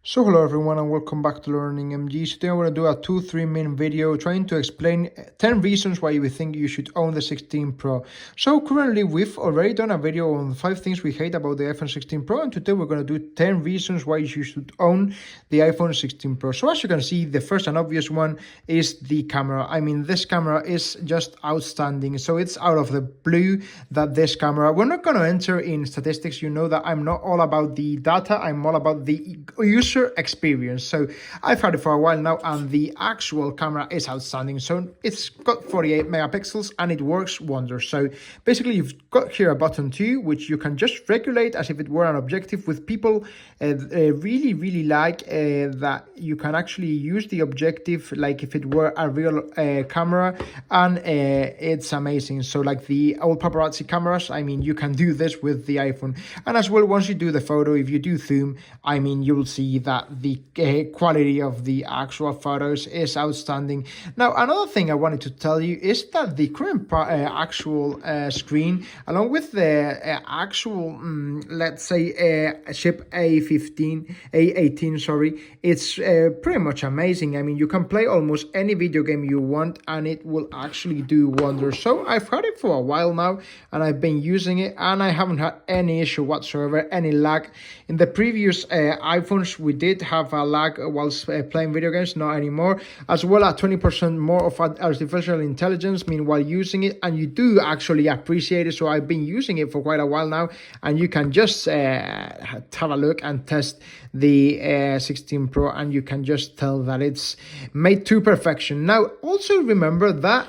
So hello everyone and welcome back to Learning MG. Today I'm going to do a 2-3 minute video trying to explain 10 reasons why we think you should own the 16 Pro. So currently we've already done a video on 5 things we hate about the iPhone 16 Pro, and today we're going to do 10 reasons why you should own the iPhone 16 Pro. So as you can see, the first and obvious one is the camera. I mean, this camera is just outstanding. So it's out of the blue that this camera, we're not going to enter in statistics. You know that I'm not all about the data, I'm all about the user experience. So I've had it for a while now and the actual camera is outstanding. So it's got 48 megapixels and it works wonders. So basically you've got here a button too, which you can just regulate as if it were an objective. With people really like that you can actually use the objective like if it were a real camera, and it's amazing. So like the old paparazzi cameras, I mean, you can do this with the iPhone. And as well, once you do the photo, if you do zoom, I mean, you will see that the quality of the actual photos is outstanding. Now, another thing I wanted to tell you is that the current actual screen, along with the actual, let's say, chip A18, sorry, it's pretty much amazing. I mean, you can play almost any video game you want and it will actually do wonders. So I've had it for a while now and I've been using it and I haven't had any issue whatsoever, any lag. In the previous iPhones, we did have a lag whilst playing video games, not anymore. As well as 20% more of artificial intelligence meanwhile using it, and you do actually appreciate it. So I've been using it for quite a while now, and you can just have a look and test the 16 Pro, and you can just tell that it's made to perfection. Now, also remember that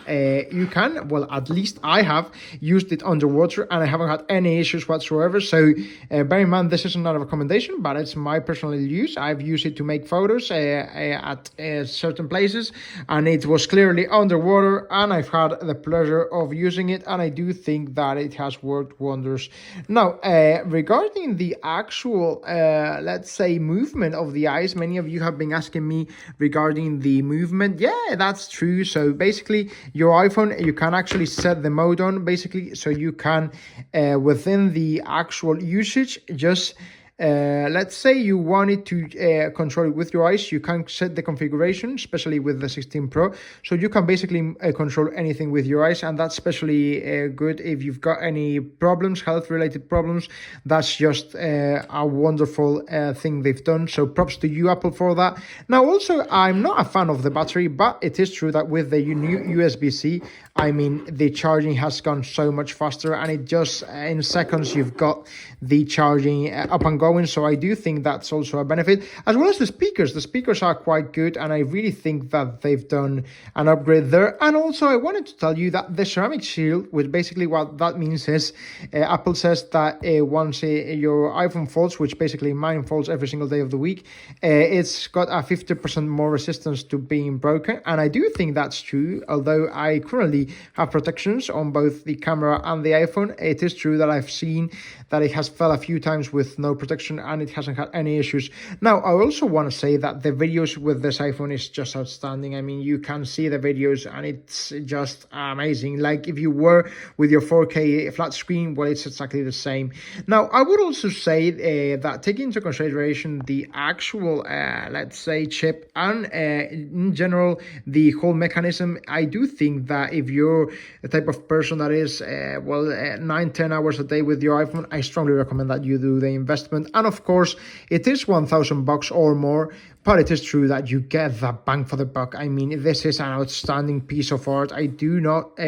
you can, well, at least I have used it underwater and I haven't had any issues whatsoever. So bear in mind, this is not a recommendation, but it's my personal use. I've used it to make photos at certain places, and it was clearly underwater, and I've had the pleasure of using it, and I do think that it has worked wonders. Now, regarding the actual, let's say, movement of the eyes, many of you have been asking me regarding the movement. Yeah, that's true. So basically, your iPhone, you can actually set the mode on, basically, so you can, within the actual usage, just let's say you wanted to control it with your eyes, you can set the configuration, especially with the 16 Pro. So you can basically control anything with your eyes, and that's especially good if you've got any problems, health-related problems. That's just a wonderful thing they've done. So props to you, Apple, for that. Now, also, I'm not a fan of the battery, but it is true that with the new USB-C, I mean, the charging has gone so much faster, and it just in seconds you've got the charging up and going. So I do think that's also a benefit, as well as the speakers. The speakers are quite good, and I really think that they've done an upgrade there. And also, I wanted to tell you that the ceramic shield, which basically what that means is Apple says that once your iPhone falls, which basically mine falls every single day of the week, it's got a 50% more resistance to being broken. And I do think that's true, although I currently have protections on both the camera and the iPhone. It is true that I've seen that it has fell a few times with no protection and it hasn't had any issues. Now, I also want to say that the videos with this iPhone is just outstanding. I mean, you can see the videos and it's just amazing. Like if you were with your 4K flat screen, well, it's exactly the same. Now, I would also say that taking into consideration the actual, let's say, chip and in general, the whole mechanism, I do think that if you're the type of person that is, 9-10 hours a day with your iPhone, I strongly recommend that you do the investment. And of course, it is $1,000 or more, but it is true that you get the bang for the buck. I mean, this is an outstanding piece of art. I do not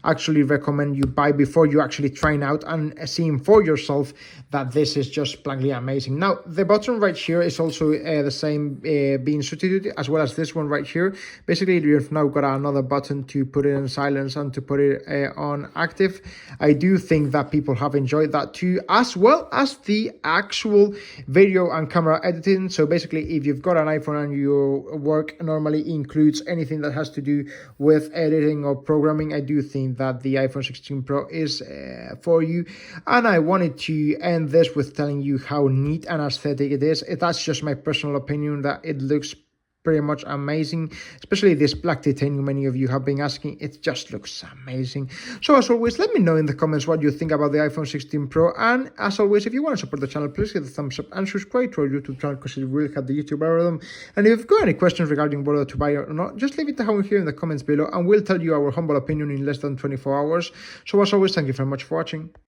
actually recommend you buy before you actually trying out and seeing for yourself that this is just blankly amazing. Now, the button right here is also the same being substituted, as well as this one right here. Basically, you've now got another button to put it in silence and to put it on active. I do think that people have enjoyed that too, as well as the actual video and camera editing. So basically, if you've got an iPhone and your work normally includes anything that has to do with editing or programming, I do think that the iPhone 16 Pro is for you. And I wanted to end this with telling you how neat and aesthetic it is. That's just my personal opinion, that it looks pretty much amazing, especially this black titanium many of you have been asking. It just looks amazing. So as always, let me know in the comments what you think about the iPhone 16 Pro, and as always, if you want to support the channel, please hit the thumbs up and subscribe to our YouTube channel because it will help the YouTube algorithm. And if you've got any questions regarding whether to buy it or not, just leave it down here in the comments below and we'll tell you our humble opinion in less than 24 hours. So as always, thank you very much for watching.